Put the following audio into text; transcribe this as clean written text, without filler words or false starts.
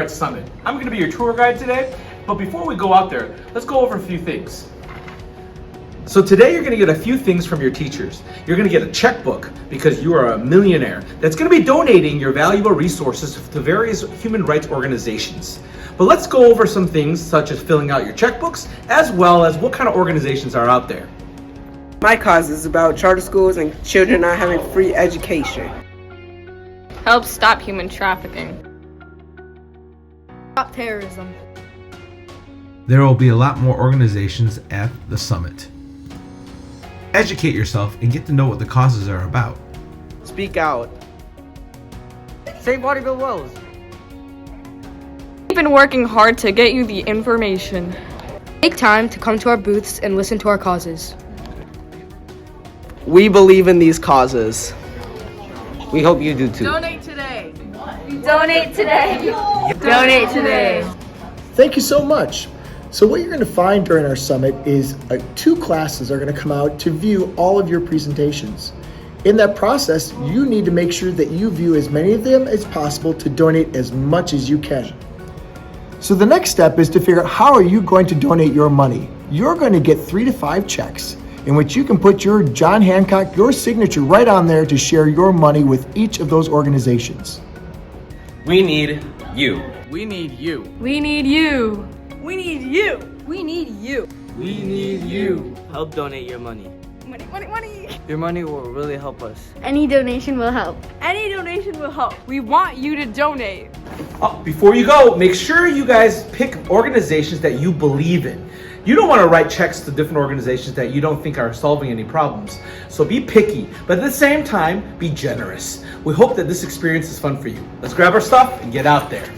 Rights Summit. I'm going to be your tour guide today, but before we go out there, let's go over a few things. So today you're going to get a few things from your teachers. You're going to get a checkbook because you are a millionaire that's going to be donating your valuable resources to various human rights organizations. But let's go over some things such as filling out your checkbooks as well as what kind of organizations are out there. My cause is about charter schools and children not having free education. Help stop human trafficking. Stop terrorism. There will be a lot more organizations at the summit. Educate yourself and get to know what the causes are about. Speak out. Save Waterville Wells. We've been working hard to get you the information. Take time to come to our booths and listen to our causes. We believe in these causes. We hope you do too. Donate today. Donate today. Donate today. Thank you so much. So what you're going to find during our summit is two classes are going to come out to view all of your presentations. In that process, you need to make sure that you view as many of them as possible to donate as much as you can. So the next step is to figure out how are you going to donate your money. You're going to get 3 to 5 checks in which you can put your John Hancock, your signature right on there to share your money with each of those organizations. We need you. We need you. We need you. We need you. We need you. We need you. Help donate your money. Money, money, money. Your money will really help us. Any donation will help. Any donation will help. We want you to donate. Before you go, make sure you guys pick organizations that you believe in. You don't want to write checks to different organizations that you don't think are solving any problems. So be picky, but at the same time, be generous. We hope that this experience is fun for you. Let's grab our stuff and get out there.